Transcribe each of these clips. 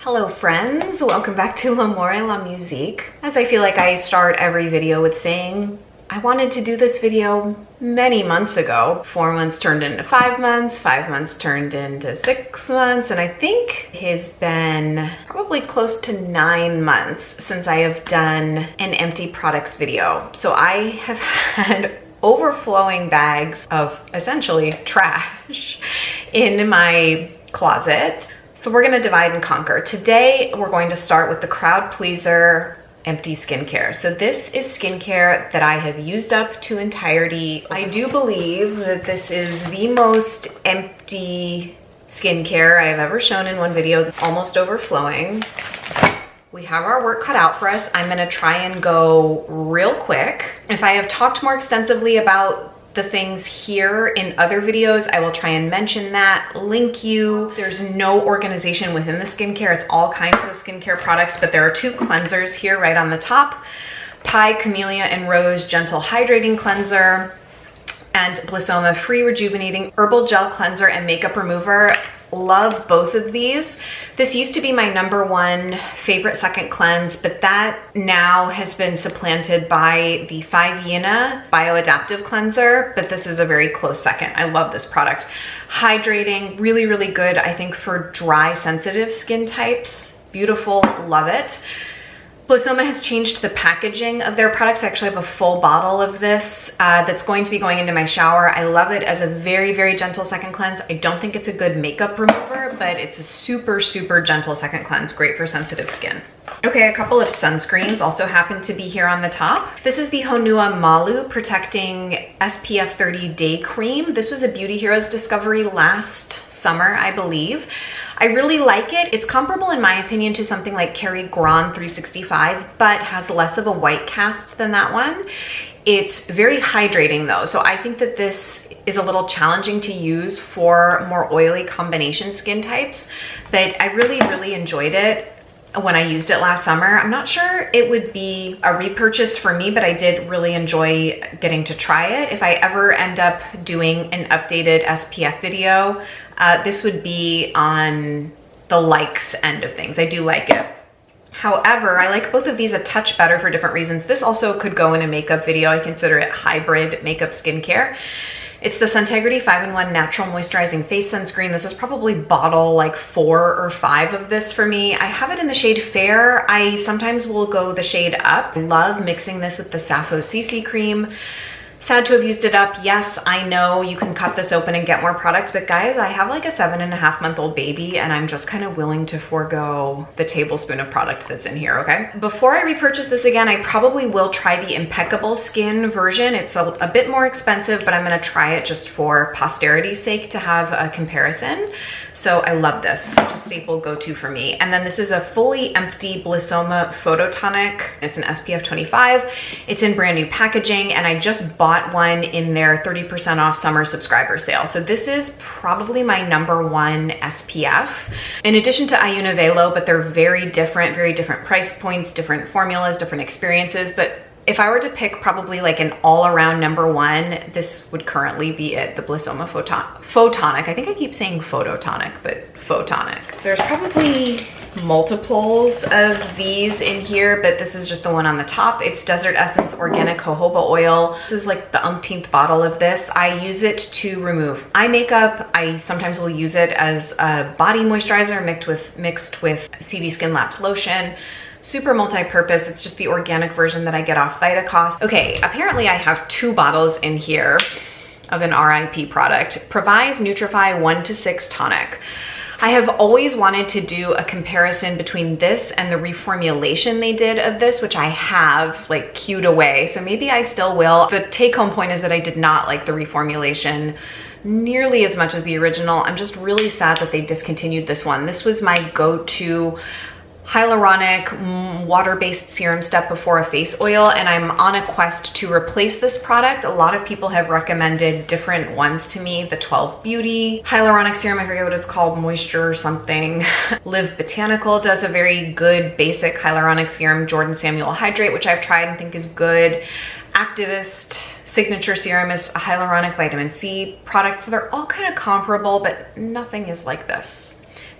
Hello friends, welcome back to L'Amour La Musique. As I feel like I start every video with saying, I wanted to do this video many months ago. 4 months turned into 5 months, 5 months turned into 6 months, and I think it has been probably close to 9 months since I have done an empty products video. So I have had overflowing bags of essentially trash in my closet. So we're gonna divide and conquer. Today, we're going to start with the crowd pleaser empty skincare. So this is skincare that I have used up to entirety. I do believe that this is the most empty skincare I have ever shown in one video, almost overflowing. We have our work cut out for us. I'm gonna try and go real quick. If I have talked more extensively about the things here in other videos, I will try and mention that, link you. There's no organization within the skincare. It's all kinds of skincare products, but there are 2 cleansers here right on the top. Pie, Camellia, and Rose Gentle Hydrating Cleanser and Blissoma Free Rejuvenating Herbal Gel Cleanser and Makeup Remover. Love both of these. This used to be my #1 favorite second cleanse, but that now has been supplanted by the 5 Yuna Bioadaptive Cleanser, but this is a very close second. I love this product. Hydrating, really, really good, I think, for dry, sensitive skin types. Beautiful, love it. Blissoma has changed the packaging of their products. I actually have a full bottle of this that's going to be going into my shower. I love it as a very, very gentle second cleanse. I don't think it's a good makeup remover, but it's a super, super gentle second cleanse. Great for sensitive skin. Okay, a couple of sunscreens also happen to be here on the top. This is the Honua Malu Protecting SPF 30 Day Cream. This was a Beauty Heroes discovery last summer, I believe. I really like it. It's comparable in my opinion to something like Kerry Grand 365, but has less of a white cast than that one. It's very hydrating though, so I think that this is a little challenging to use for more oily combination skin types, but I really, really enjoyed it when I used it last summer. I'm not sure it would be a repurchase for me, but I did really enjoy getting to try it. If I ever end up doing an updated SPF video, this would be on the likes end of things. I do like it. However, I like both of these a touch better for different reasons. This also could go in a makeup video. I consider it hybrid makeup skincare. It's the Suntegrity 5-in-1 Natural Moisturizing Face Sunscreen. This is probably bottle like 4 or 5 of this for me. I have it in the shade Fair. I sometimes will go the shade Up. I love mixing this with the Sappho CC cream. Sad to have used it up. Yes, I know you can cut this open and get more product, but guys, I have like a 7.5-month-old baby and I'm just kind of willing to forego the tablespoon of product that's in here, okay? Before I repurchase this again, I probably will try the Impeccable Skin version. It's a bit more expensive, but I'm gonna try it just for posterity's sake to have a comparison. So I love this, such a staple go-to for me. And then this is a fully empty Blissoma Phototonic. It's an SPF 25. It's in brand new packaging, and I just bought one in their 30% off summer subscriber sale. So this is probably my #1 SPF. In addition to Ayuna Velo, but they're very different price points, different formulas, different experiences. But if I were to pick probably like an all-around #1, this would currently be it, the Blissoma Photonic. I think I keep saying Phototonic, but Photonic. There's probably multiples of these in here, but this is just the one on the top. It's Desert Essence Organic Jojoba Oil. This is like the umpteenth bottle of this. I use it to remove eye makeup. I sometimes will use it as a body moisturizer mixed with CV Skin Labs lotion. Super multi-purpose. It's just the organic version that I get off Vitacost. Okay, apparently I have 2 bottles in here of an RIP product. Previse Nutrify 1-6 Tonic. I have always wanted to do a comparison between this and the reformulation they did of this, which I have like queued away, so maybe I still will. The take-home point is that I did not like the reformulation nearly as much as the original. I'm just really sad that they discontinued this one. This was my go-to hyaluronic water-based serum step before a face oil, and I'm on a quest to replace this product. A lot of people have recommended different ones to me. The 12 Beauty hyaluronic serum, I forget what it's called, Moisture or something. Live Botanical does a very good basic hyaluronic serum. Jordan Samuel Hydrate, which I've tried and think is good. Activist signature serum is a hyaluronic vitamin C product. So they're all kind of comparable, but nothing is like this.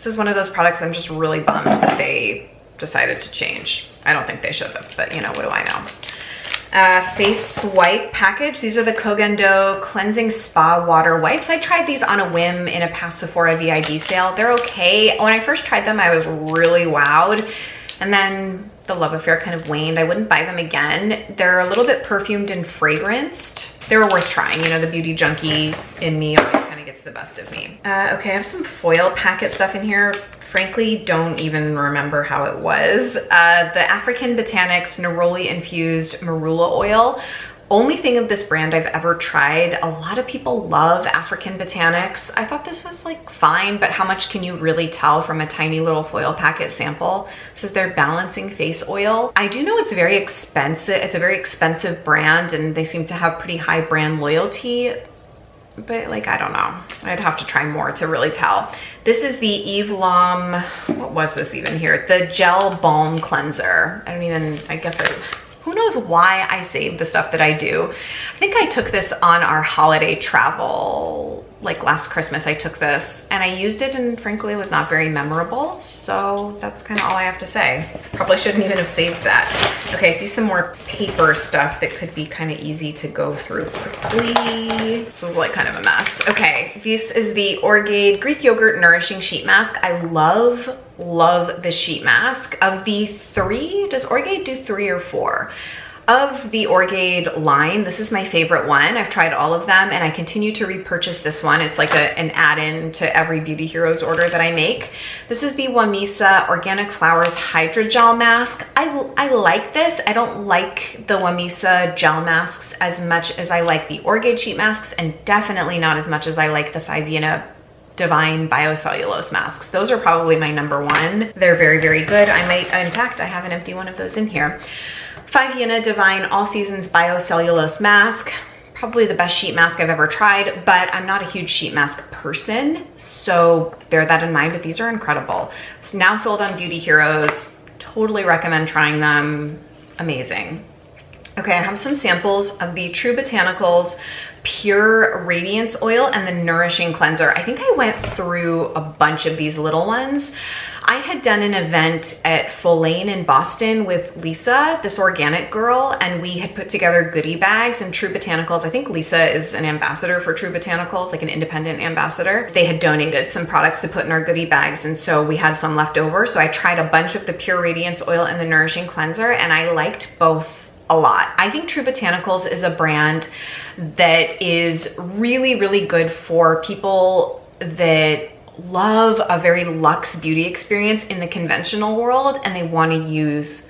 This is one of those products I'm just really bummed that they decided to change. I don't think they should have, but you know, what do I know? Face wipe package. These are the Kogendo Cleansing Spa Water Wipes. I tried these on a whim in a past Sephora VIB sale. They're okay. When I first tried them, I was really wowed. And then the love affair kind of waned. I wouldn't buy them again. They're a little bit perfumed and fragranced. They were worth trying. You know, the beauty junkie in me always kind of gets the best of me. Okay, I have some foil packet stuff in here. Frankly, don't even remember how it was. The African Botanics Neroli Infused Marula Oil. Only thing of this brand I've ever tried. A lot of people love African Botanics. I thought this was like fine, but how much can you really tell from a tiny little foil packet sample? This is their Balancing Face Oil. I do know it's very expensive. It's a very expensive brand and they seem to have pretty high brand loyalty. But like, I don't know. I'd have to try more to really tell. This is the Eve Lom, what was this even here? The Gel Balm Cleanser. Who knows why I save the stuff that I do. I think I took this on our holiday travel, like last Christmas I took this and I used it and frankly it was not very memorable. So that's kind of all I have to say. Probably shouldn't even have saved that. Okay, I see some more paper stuff that could be kind of easy to go through quickly. This is like kind of a mess. Okay, this is the Orgade Greek Yogurt Nourishing Sheet Mask. I love the sheet mask. Of the 3, does Orgade do 3 or 4? Of the Orgade line, this is my favorite one. I've tried all of them and I continue to repurchase this one. It's like an add-in to every Beauty Heroes order that I make. This is the Wamisa Organic Flowers Hydrogel Mask. I like this. I don't like the Wamisa gel masks as much as I like the Orgade sheet masks and definitely not as much as I like the Fiviana Divine Biocellulose masks. Those are probably my #1. They're very, very good. In fact, I have an empty one of those in here. Fiviana Divine All Seasons Biocellulose Mask. Probably the best sheet mask I've ever tried, but I'm not a huge sheet mask person, so bear that in mind, but these are incredible. It's now sold on Beauty Heroes. Totally recommend trying them. Amazing. Okay, I have some samples of the True Botanicals Pure Radiance Oil and the Nourishing Cleanser. I think I went through a bunch of these little ones. I had done an event at Full Lane in Boston with Lisa, this organic girl, and we had put together goodie bags and True Botanicals. I think Lisa is an ambassador for True Botanicals, like an independent ambassador. They had donated some products to put in our goodie bags, and so we had some left over. So I tried a bunch of the Pure Radiance Oil and the Nourishing Cleanser, and I liked both a lot. I think True Botanicals is a brand that is really, really good for people that love a very luxe beauty experience in the conventional world and they want to use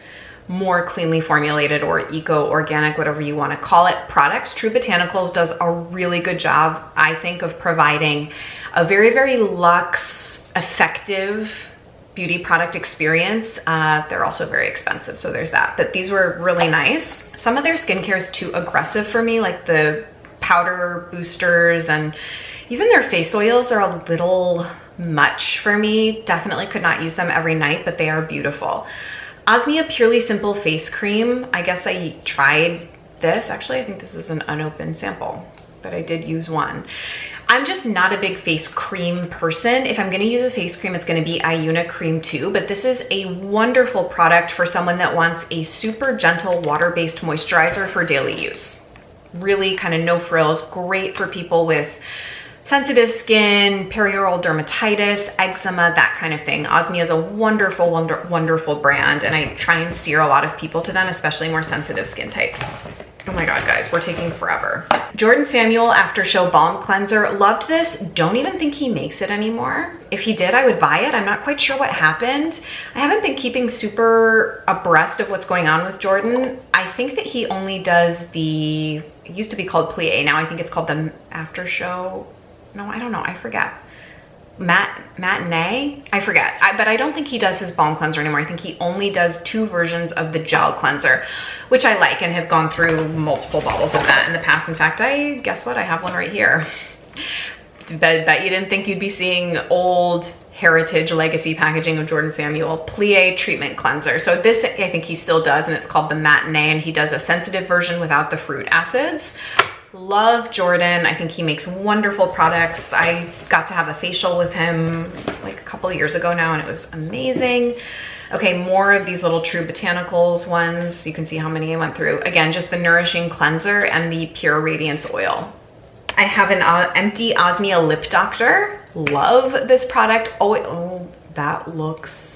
more cleanly formulated or eco-organic, whatever you want to call it, products. True Botanicals does a really good job, I think, of providing a very, very luxe, effective beauty product experience. They're also very expensive, so there's that. But these were really nice. Some of their skincare is too aggressive for me, like the powder boosters, and even their face oils are a little much for me. Definitely could not use them every night, but they are beautiful. Osmia Purely Simple Face Cream. I guess I tried this. Actually, I think this is an unopened sample, but I did use one. I'm just not a big face cream person. If I'm gonna use a face cream, it's gonna be Yuni Cream 2, but this is a wonderful product for someone that wants a super gentle water-based moisturizer for daily use. Really kind of no frills, great for people with sensitive skin, perioral dermatitis, eczema, that kind of thing. Osmia is a wonderful, wonderful brand, and I try and steer a lot of people to them, especially more sensitive skin types. Oh my God, guys, we're taking forever. Jordan Samuel After Show Balm Cleanser. Loved this. Don't even think he makes it anymore. If he did, I would buy it. I'm not quite sure what happened. I haven't been keeping super abreast of what's going on with Jordan. I think that he only does the, it used to be called Plie. Now I think it's called the After Show. No, I don't know. I forget. Matinee? I forget. But I don't think he does his balm cleanser anymore. I think he only does 2 versions of the gel cleanser, which I like and have gone through multiple bottles of that in the past. In fact, guess what? I have one right here. Bet you didn't think you'd be seeing old heritage legacy packaging of Jordan Samuel Plie Treatment Cleanser. So this, I think he still does, and it's called the Matinee, and he does a sensitive version without the fruit acids. Love Jordan. I think he makes wonderful products. I got to have a facial with him like a couple of years ago now, and it was amazing. Okay, more of these little True Botanicals ones. You can see how many I went through. Again, just the Nourishing Cleanser and the Pure Radiance Oil. I have an empty Osmia Lip Doctor. Love this product. Oh, that looks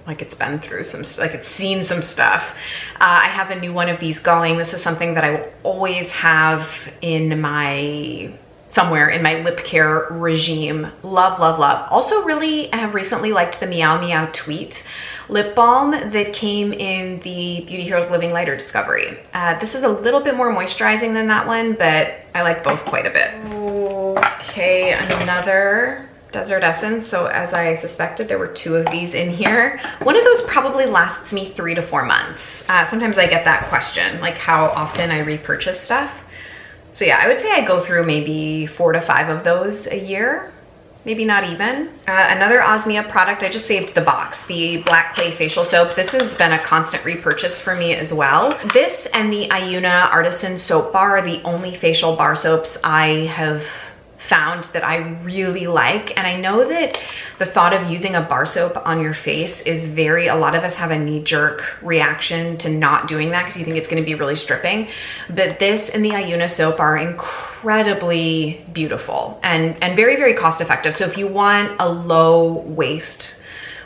like it's been through some, like it's seen some stuff. I have a new one of these going. This is something that I will always have in my, somewhere in my lip care regime. Love, love, love. Also really, I have recently liked the Meow Meow Tweet lip balm that came in the Beauty Heroes Living Lighter Discovery. This is a little bit more moisturizing than that one, but I like both quite a bit. Okay, another Desert Essence. So as I suspected, there were 2 of these in here. One of those probably lasts me 3 to 4 months. Sometimes I get that question, like how often I repurchase stuff. So yeah, I would say I go through maybe 4 to 5 of those a year. Maybe not even. Another Osmia product, I just saved the box, the Black Clay Facial Soap. This has been a constant repurchase for me as well. This and the Yuna Artisan Soap Bar are the only facial bar soaps I have found that I really like. And I know that the thought of using a bar soap on your face is very, a lot of us have a knee-jerk reaction to not doing that because you think it's going to be really stripping. But this and the Yuna soap are incredibly beautiful and very, very cost effective. So if you want a low waste,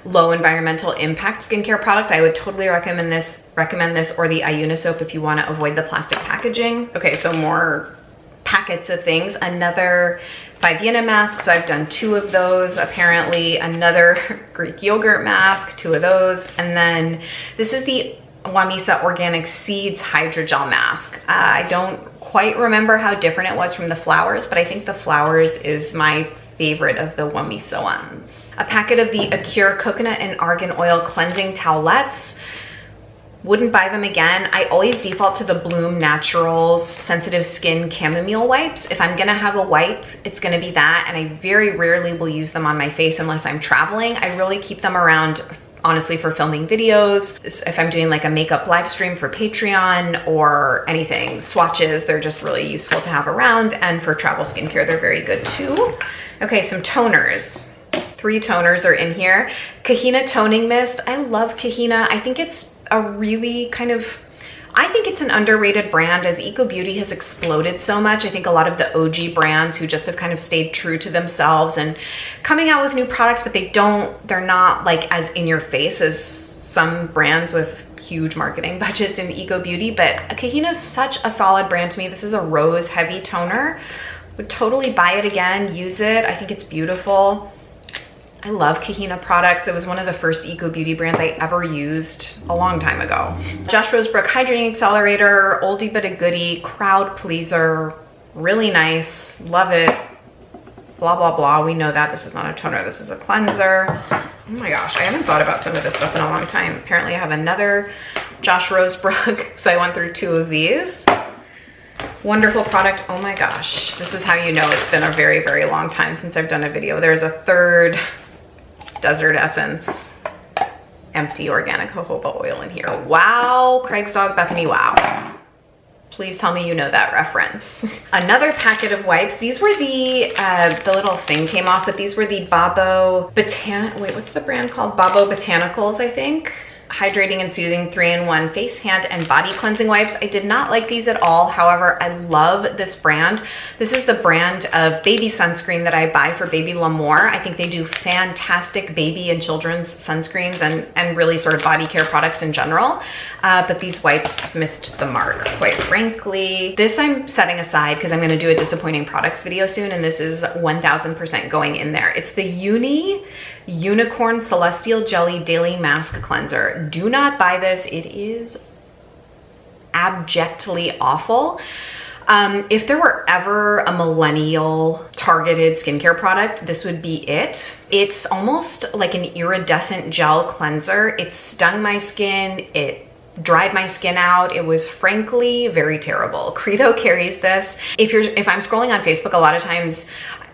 low environmental impact skincare product, I would totally recommend this or the Yuna soap if you want to avoid the plastic packaging. Okay, so more packets of things. Another Viviana mask, so I've done 2 of those apparently. Another Greek yogurt mask, 2 of those. And then this is the Wamisa Organic Seeds Hydrogel Mask. I don't quite remember how different it was from the flowers, but I think the flowers is my favorite of the Wamisa ones. A packet of the Acure Coconut and Argan Oil Cleansing Towelettes. Wouldn't buy them again. I always default to the Bloom Naturals Sensitive Skin Chamomile wipes. If I'm gonna have a wipe, it's gonna be that, and I very rarely will use them on my face unless I'm traveling. I really keep them around, honestly, for filming videos. If I'm doing like a makeup live stream for Patreon or anything, swatches, they're just really useful to have around, and for travel skincare, they're very good too. Okay, some toners. 3 toners are in here. Kahina Toning Mist. I love Kahina. I think it's a really kind of, I think it's an underrated brand as Eco Beauty has exploded so much. I think a lot of the OG brands who just have kind of stayed true to themselves and coming out with new products, but they're not like as in your face as some brands with huge marketing budgets in Eco Beauty. But Kahina is such a solid brand to me. This is a rose heavy toner. Would totally buy it again, use it. I think it's beautiful. I love Kahina products. It was one of the first Eco Beauty brands I ever used a long time ago. Josh Rosebrook Hydrating Accelerator, oldie but a goodie, crowd pleaser, really nice, love it. Blah, blah, blah. We know that this is not a toner, this is a cleanser. Oh my gosh, I haven't thought about some of this stuff in a long time. Apparently I have another Josh Rosebrook, so I went through 2 of these. Wonderful product. Oh my gosh, this is how you know it's been a very, very long time since I've done a video. There's a 3rd Desert Essence empty organic jojoba oil in here. Wow, Craig's Dog Bethany, wow. Please tell me you know that reference. Another packet of wipes. These were the little thing came off, but these were the wait, what's the brand called? Babo Botanicals, I think. Hydrating and Soothing 3-in-1 face, hand, and body cleansing wipes. I did not like these at all. However, I love this brand. This is the brand of baby sunscreen that I buy for Baby L'Amour. I think they do fantastic baby and children's sunscreens and really sort of body care products in general. But these wipes missed the mark, quite frankly. This I'm setting aside because I'm going to do a disappointing products video soon, and this is 1000% going in there. It's the Yuni Unicorn Celestial Jelly Daily Mask Cleanser. Do not buy this. It is abjectly awful. If there were ever a millennial targeted skincare product, this would be it. It's almost like an iridescent gel cleanser. It stung my skin. It dried my skin out. It was frankly very terrible. Credo carries this. If I'm scrolling on Facebook, a lot of times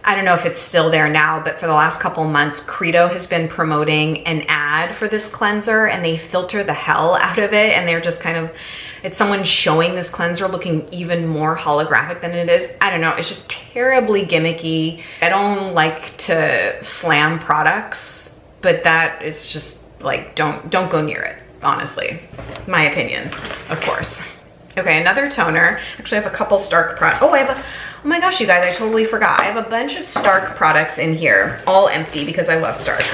I don't know if it's still there now, but for the last couple months, Credo has been promoting an ad for this cleanser, and they filter the hell out of it. And they're just kind of, it's someone showing this cleanser looking even more holographic than it is. I don't know. It's just terribly gimmicky. I don't like to slam products, but that is just like, don't go near it, honestly. My opinion, of course. Okay, another toner. Actually, I have a couple Stark products. Oh my gosh, you guys, I totally forgot. I have a bunch of Stark products in here, all empty because I love Stark.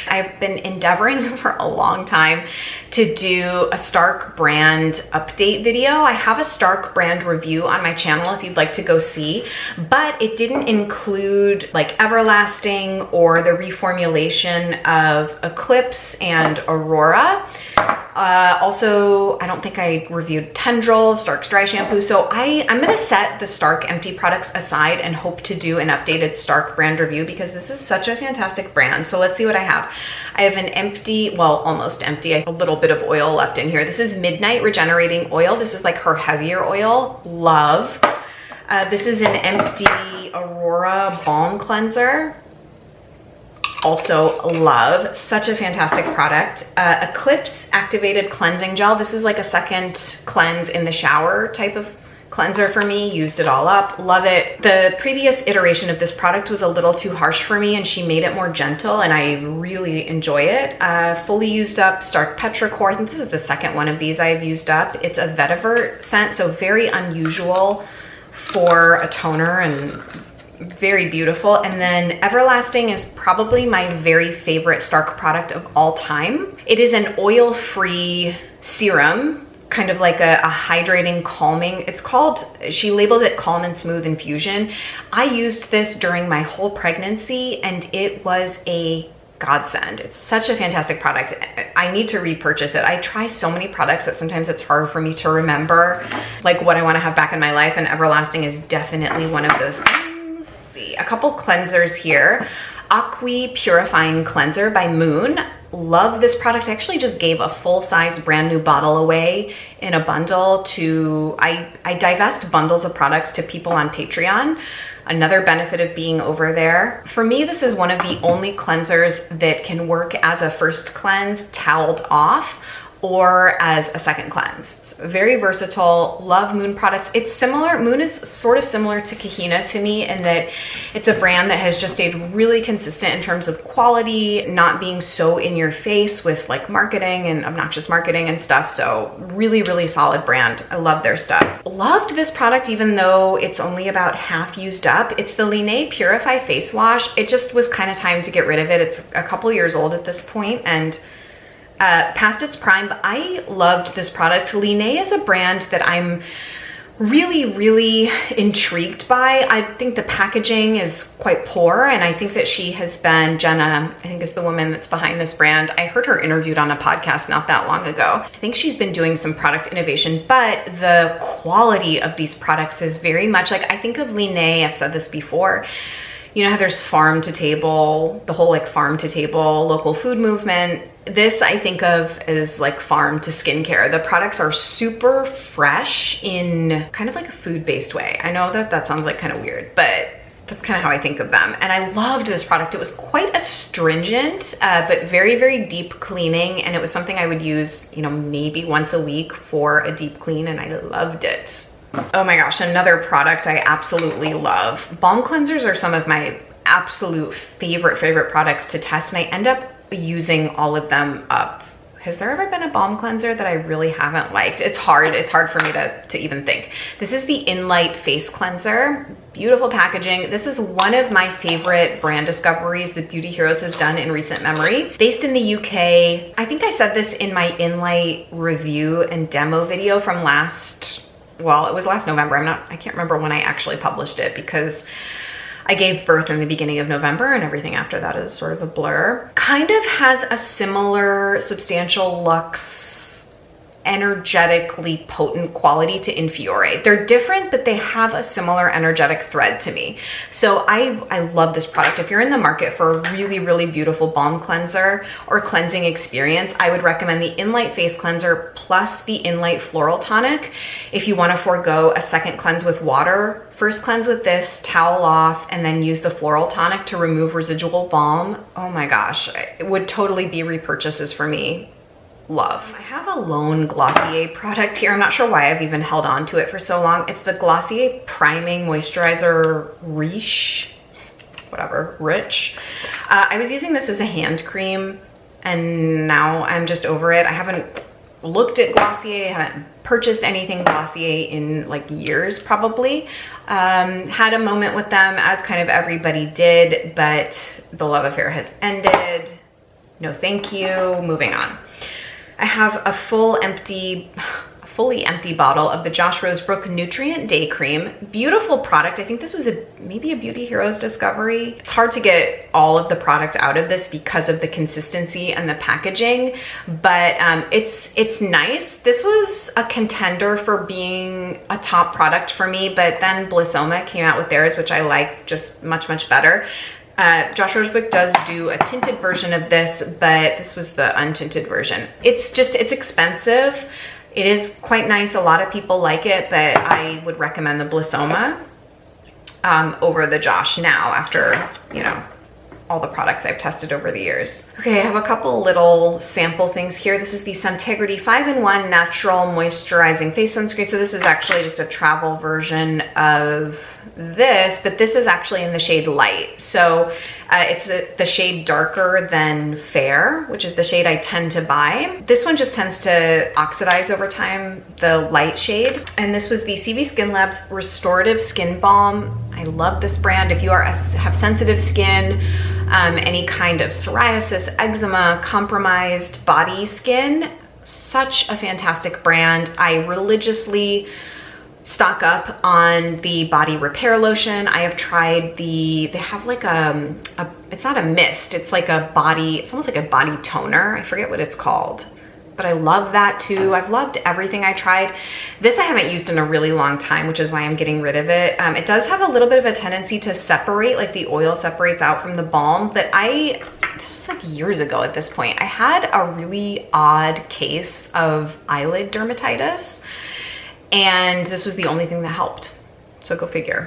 I've been endeavoring for a long time to do a Stark brand update video. I have a Stark brand review on my channel if you'd like to go see, but it didn't include like Everlasting or the reformulation of Eclipse and Aurora. Also, I don't think I reviewed Tendril, Stark's dry shampoo. So I'm gonna set the Stark empty products aside and hope to do an updated Stark brand review because this is such a fantastic brand. So let's see what I have. I have an empty, well, almost empty, a little bit of oil left in here. This is Midnight Regenerating Oil. This is like her heavier oil, love. This is an empty Aurora Balm Cleanser. Also love, such a fantastic product. Eclipse Activated Cleansing Gel. This is like a second cleanse in the shower type of cleanser for me. Used it all up, love it. The previous iteration of this product was a little too harsh for me and she made it more gentle and I really enjoy it. Fully used up Stark Petrichor. I think this is the second one of these I've used up. It's a vetiver scent, so very unusual for a toner and very beautiful. And then Everlasting is probably my very favorite Stark product of all time. It is an oil-free serum, kind of like a hydrating, calming. It's called, she labels it Calm and Smooth Infusion. I used this during my whole pregnancy and it was a godsend. It's such a fantastic product. I need to repurchase it. I try so many products that sometimes it's hard for me to remember like what I want to have back in my life, and Everlasting is definitely one of those things. A couple cleansers here. Acque Purifying Cleanser by Moon. Love this product. I actually just gave a full-size brand new bottle away in a bundle to, I divest bundles of products to people on Patreon. Another benefit of being over there. For me, this is one of the only cleansers that can work as a first cleanse, toweled off, or as a second cleanse. It's very versatile. Love Moon products. It's similar, Moon is sort of similar to Kahina to me in that it's a brand that has just stayed really consistent in terms of quality, not being so in your face with like marketing and obnoxious marketing and stuff. So really, really solid brand. I love their stuff. Loved this product even though it's only about half used up. It's the Linné Purify Face Wash. It just was kind of time to get rid of it. It's a couple years old at this point and past its prime, but I loved this product. Linné is a brand that I'm really, really intrigued by. I think the packaging is quite poor, and I think that she has been, Jenna, I think is the woman that's behind this brand. I heard her interviewed on a podcast not that long ago. I think she's been doing some product innovation, but the quality of these products is very much like, I think of Linné, I've said this before, you know how there's farm to table, the whole like farm to table, local food movement. This I think of as like farm to skincare. The products are super fresh in kind of like a food-based way. I know that that sounds like kind of weird, but that's kind of how I think of them. And I loved this product. It was quite astringent, but very, very deep cleaning. And it was something I would use, you know, maybe once a week for a deep clean, and I loved it. Oh my gosh, another product I absolutely love. Balm cleansers are some of my absolute favorite products to test, and I end up using all of them up. Has there ever been a balm cleanser that I really haven't liked? It's hard for me to even think. This is the Inlight Face Cleanser. Beautiful packaging. This is one of my favorite brand discoveries that Beauty Heroes has done in recent memory. Based in the UK. I think I said this in my Inlight review and demo video from well, it was last November. I can't remember when I actually published it because I gave birth in the beginning of November and everything after that is sort of a blur. Kind of has a similar Substantial Luxe energetically potent quality to Infiore. They're different, but they have a similar energetic thread to me. So I love this product. If you're in the market for a really, really beautiful balm cleanser or cleansing experience, I would recommend the In-Light Face Cleanser plus the In-Light Floral Tonic. If you want to forego a second cleanse with water, first cleanse with this, towel off, and then use the Floral Tonic to remove residual balm. Oh my gosh, it would totally be repurchases for me. Love. I have a lone Glossier product here. I'm not sure why I've even held on to it for so long. It's the Glossier Priming Moisturizer Rich. I was using this as a hand cream and now I'm just over it. I haven't looked at Glossier, I haven't purchased anything Glossier in like years probably. Had a moment with them as kind of everybody did, but the love affair has ended. No thank you, moving on. I have a fully empty bottle of the Josh Rosebrook Nutrient Day Cream. Beautiful product. I think this was maybe a Beauty Heroes discovery. It's hard to get all of the product out of this because of the consistency and the packaging, but it's nice. This was a contender for being a top product for me, but then Blissoma came out with theirs, which I like just much, much better. Josh Rosebrook does do a tinted version of this, but this was the untinted version. It's expensive. It is quite nice. A lot of people like it, but I would recommend the Blissoma over the Josh now after, you know, all the products I've tested over the years. Okay, I have a couple little sample things here. This is the Suntegrity 5-in-1 Natural Moisturizing Face Sunscreen. So this is actually just a travel version of this, but this is actually in the shade Light. So it's the shade darker than Fair, which is the shade I tend to buy. This one just tends to oxidize over time, the light shade. And this was the CV Skin Labs Restorative Skin Balm. I love this brand. If you have sensitive skin, any kind of psoriasis, eczema, compromised body skin, such a fantastic brand. I religiously stock up on the body repair lotion. I have tried they have like it's not a mist, it's like it's almost like a body toner. I forget what it's called, but I love that too. I've loved everything I tried. This I haven't used in a really long time, which is why I'm getting rid of it. It does have a little bit of a tendency to separate, like the oil separates out from the balm, but this was like years ago at this point. I had a really odd case of eyelid dermatitis, and this was the only thing that helped. So go figure.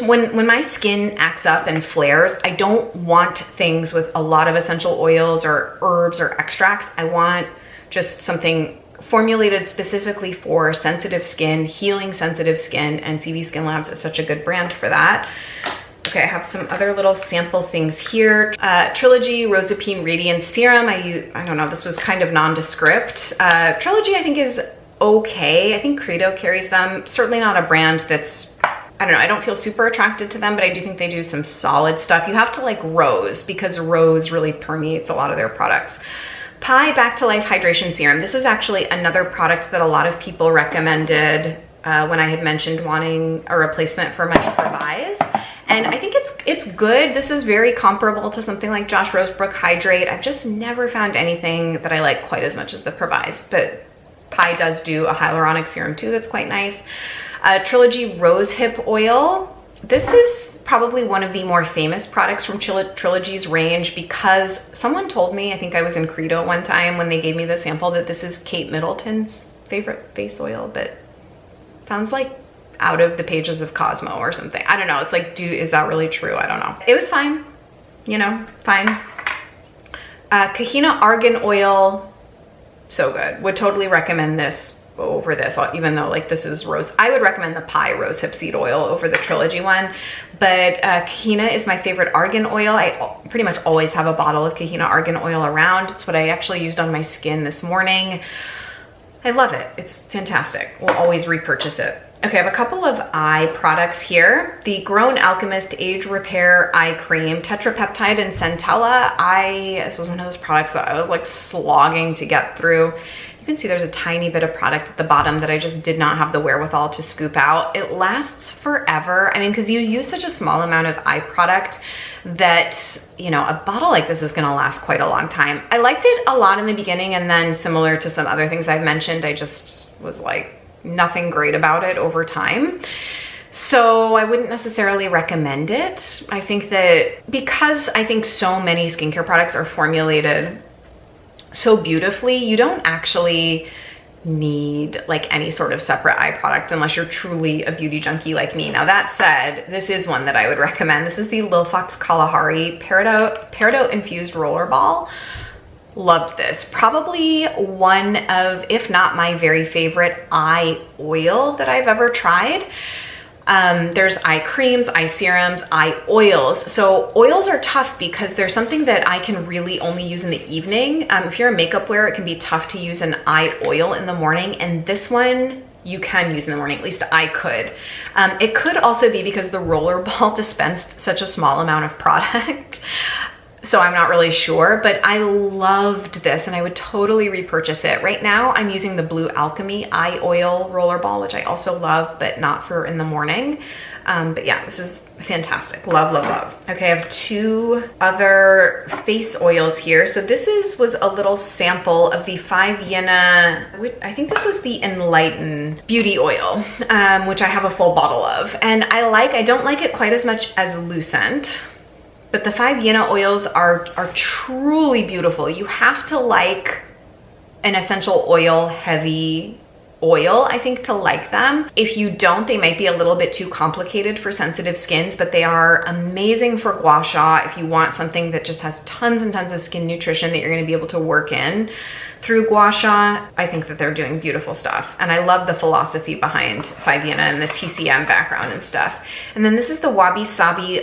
When my skin acts up and flares, I don't want things with a lot of essential oils or herbs or extracts. I want just something formulated specifically for sensitive skin, healing sensitive skin, and CV Skin Labs is such a good brand for that. Okay, I have some other little sample things here. Trilogy Rosapine Radiance Serum. I don't know, this was kind of nondescript. Trilogy I think is okay. I think Credo carries them. Certainly not a brand that's, I don't know, I don't feel super attracted to them, but I do think they do some solid stuff. You have to like Rose, because Rose really permeates a lot of their products. Pi Back to Life Hydration Serum. This was actually another product that a lot of people recommended when I had mentioned wanting a replacement for my Previse. And I think it's good. This is very comparable to something like Josh Rosebrook Hydrate. I've just never found anything that I like quite as much as the Previse, but Pi does do a hyaluronic serum too that's quite nice. Trilogy Rose Hip Oil. This is probably one of the more famous products from Trilogy's range because someone told me, I think I was in Credo one time when they gave me the sample, that this is Kate Middleton's favorite face oil, but sounds like out of the pages of Cosmo or something. I don't know. It's like, is that really true? I don't know. It was fine, you know, fine. Kahina Argan Oil. So good. Would totally recommend this over this, even though like this is rose. I would recommend the Pi Rose Hip Seed Oil over the Trilogy one, but Kahina is my favorite argan oil. I pretty much always have a bottle of Kahina Argan Oil around. It's what I actually used on my skin this morning. I love it. It's fantastic. We'll always repurchase it. Okay, I have a couple of eye products here. The Grown Alchemist Age Repair Eye Cream, Tetrapeptide and Centella. This was one of those products that I was like slogging to get through. You can see there's a tiny bit of product at the bottom that I just did not have the wherewithal to scoop out. It lasts forever. I mean, because you use such a small amount of eye product that, you know, a bottle like this is gonna last quite a long time. I liked it a lot in the beginning, and then similar to some other things I've mentioned, I just was like, nothing great about it over time. So I wouldn't necessarily recommend it. I think that because I think so many skincare products are formulated so beautifully, you don't actually need like any sort of separate eye product unless you're truly a beauty junkie like me. Now that said, this is one that I would recommend. This is the Lil Fox Kalahari Peridot Infused Roller Ball. Loved this. Probably one of, if not my very favorite eye oil that I've ever tried. There's eye creams, eye serums, eye oils. So oils are tough because there's something that I can really only use in the evening. If you're a makeup wearer, it can be tough to use an eye oil in the morning, and this one you can use in the morning, at least I could. It could also be because the roller ball dispensed such a small amount of product. So I'm not really sure, but I loved this and I would totally repurchase it. Right now I'm using the Blue Alchemy Eye Oil Roller Ball, which I also love, but not for in the morning. But yeah, this is fantastic. Love, love, love. Okay, I have two other face oils here. So this was a little sample of the 5 Yena, I think this was the Enlighten Beauty Oil, which I have a full bottle of. And I don't like it quite as much as Lucent. But the 5 Yena oils are truly beautiful. You have to like an essential oil heavy oil, I think, to like them. If you don't, they might be a little bit too complicated for sensitive skins, but they are amazing for gua sha. If you want something that just has tons and tons of skin nutrition that you're gonna be able to work in through gua sha, I think that they're doing beautiful stuff. And I love the philosophy behind 5 Yena and the TCM background and stuff. And then this is the Wabi Sabi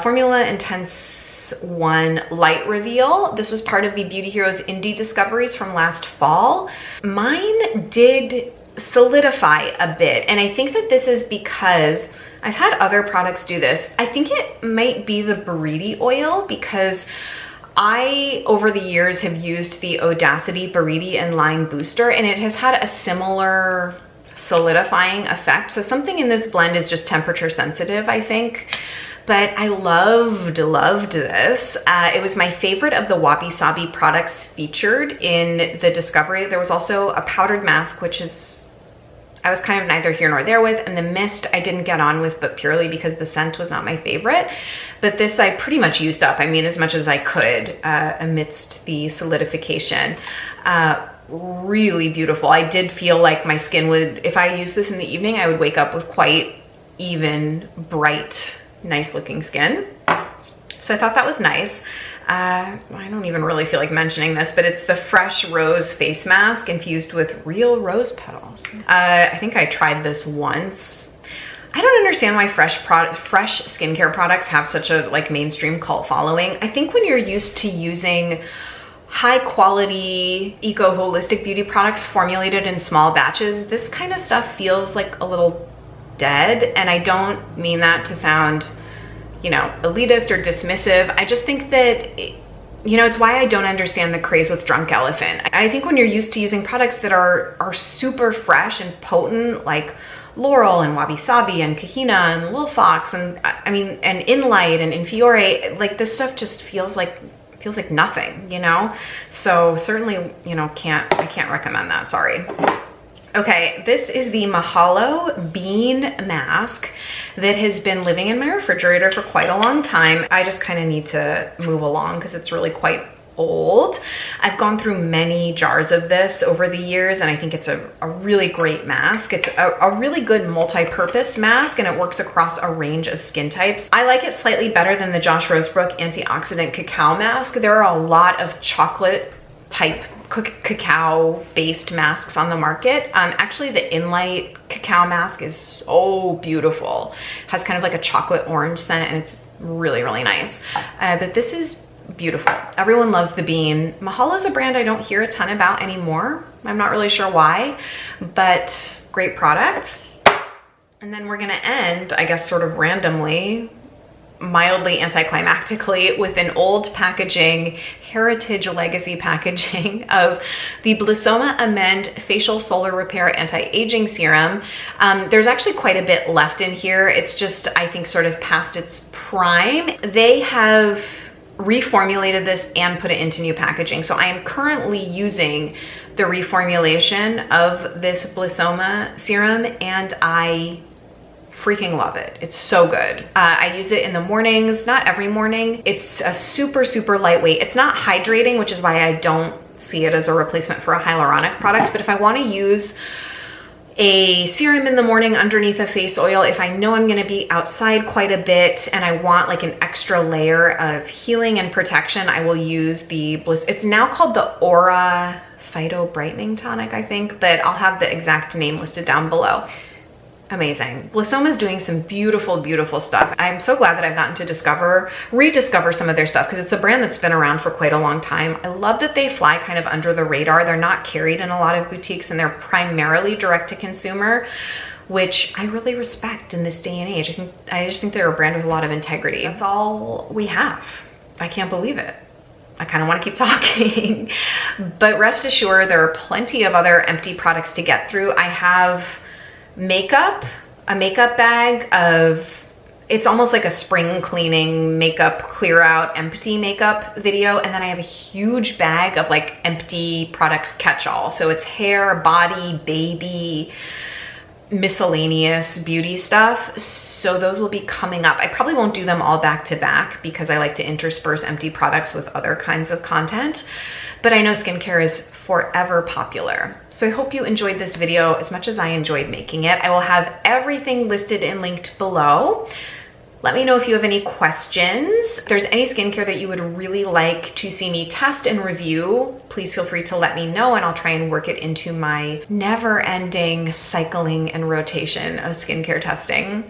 Formula Intense 1 Light Reveal. This was part of the Beauty Heroes Indie Discoveries from last fall. Mine did solidify a bit, and I think that this is because I've had other products do this. I think it might be the Buriti oil, because I, over the years, have used the Audacity Buriti and Line Booster, and it has had a similar solidifying effect. So something in this blend is just temperature sensitive, I think. But I loved this. It was my favorite of the Wabi Sabi products featured in the Discovery. There was also a powdered mask, which is, I was kind of neither here nor there with, and the mist I didn't get on with, but purely because the scent was not my favorite. But this I pretty much used up, I mean, as much as I could amidst the solidification. Really beautiful. I did feel like my skin would, if I used this in the evening, I would wake up with quite even, bright, nice looking skin. So I thought that was nice. I don't even really feel like mentioning this, but it's the Fresh Rose Face Mask infused with real rose petals. I think I tried this once. I don't understand why fresh skincare products have such a like mainstream cult following. I think when you're used to using high quality eco holistic beauty products formulated in small batches, this kind of stuff feels like a little dead. And I don't mean that to sound, you know, elitist or dismissive. I just think that, you know, it's why I don't understand the craze with Drunk Elephant. I think when you're used to using products that are super fresh and potent, like Laurel and Wabi Sabi and Kahina and Lil Fox and I mean, and Inlight and Infiore, like this stuff just feels like nothing, you know? So certainly, you know, I can't recommend that, sorry. Okay, this is the Mahalo Bean Mask that has been living in my refrigerator for quite a long time. I just kind of need to move along because it's really quite old. I've gone through many jars of this over the years, and I think it's a really great mask. It's a really good multi-purpose mask, and it works across a range of skin types. I like it slightly better than the Josh Rosebrook Antioxidant Cacao Mask. There are a lot of chocolate type cacao based masks on the market. Actually the Inlight cacao mask is so beautiful. It has kind of like a chocolate orange scent, and it's really, really nice. But this is beautiful. Everyone loves the bean. Mahalo is a brand I don't hear a ton about anymore. I'm not really sure why, but great product. And then we're gonna end, I guess sort of randomly, mildly anticlimactically, with an old packaging, heritage legacy packaging of the Blissoma Amend Facial Solar Repair Anti-Aging Serum. There's actually quite a bit left in here. It's just, I think, sort of past its prime. They have reformulated this and put it into new packaging. So I am currently using the reformulation of this Blissoma serum, and I freaking love it. It's so good. I use it in the mornings, not every morning. It's a super, super lightweight. It's not hydrating, which is why I don't see it as a replacement for a hyaluronic product. But if I want to use a serum in the morning underneath a face oil, if I know I'm going to be outside quite a bit and I want like an extra layer of healing and protection, I will use the Bliss. It's now called the Aura Phyto Brightening Tonic, I think, but I'll have the exact name listed down below. Amazing. Blissoma is doing some beautiful, beautiful stuff. I'm so glad that I've gotten to rediscover some of their stuff, because it's a brand that's been around for quite a long time. I love that they fly kind of under the radar. They're not carried in a lot of boutiques, and they're primarily direct to consumer, which I really respect in this day and age. I just think they're a brand with a lot of integrity. That's all we have. I can't believe it. I kind of want to keep talking, but rest assured there are plenty of other empty products to get through. I have a makeup bag of, it's almost like a spring cleaning makeup clear out empty makeup video, and then I have a huge bag of like empty products catch-all. So it's hair, body, baby, miscellaneous beauty stuff. So those will be coming up. I probably won't do them all back to back because I like to intersperse empty products with other kinds of content, but I know skincare is forever popular. So I hope you enjoyed this video as much as I enjoyed making it. I will have everything listed and linked below. Let me know if you have any questions. If there's any skincare that you would really like to see me test and review, please feel free to let me know, and I'll try and work it into my never-ending cycling and rotation of skincare testing.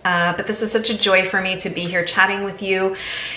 But this is such a joy for me to be here chatting with you.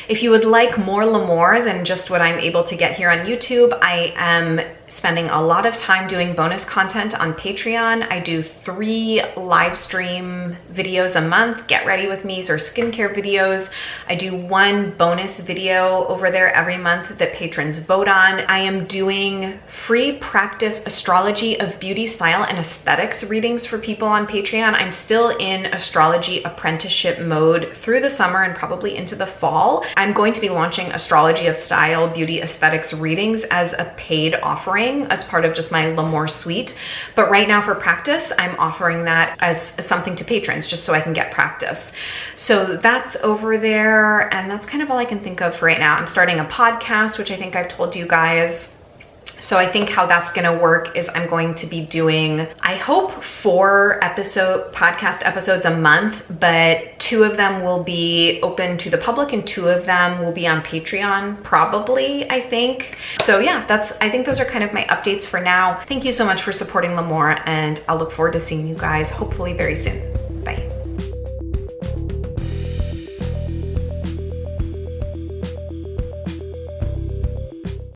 If you would like more L'Amour than just what I'm able to get here on YouTube, I am spending a lot of time doing bonus content on Patreon. I do 3 live stream videos a month, get ready with me's or skincare videos. I do 1 bonus video over there every month that patrons vote on. I am doing free practice astrology of beauty, style, and aesthetics readings for people on Patreon. I'm still in astrology apprenticeship mode through the summer and probably into the fall. I'm going to be launching astrology of style, beauty, aesthetics readings as a paid offering as part of just my L'Amour suite. But right now for practice, I'm offering that as something to patrons just so I can get practice. So that's over there, and that's kind of all I can think of for right now. I'm starting a podcast, which I think I've told you guys. So I think how that's gonna work is I'm going to be doing, I hope, 4 podcast episodes a month, but 2 of them will be open to the public and 2 of them will be on Patreon, probably, I think. So yeah, I think those are kind of my updates for now. Thank you so much for supporting L'Amour, and I'll look forward to seeing you guys hopefully very soon.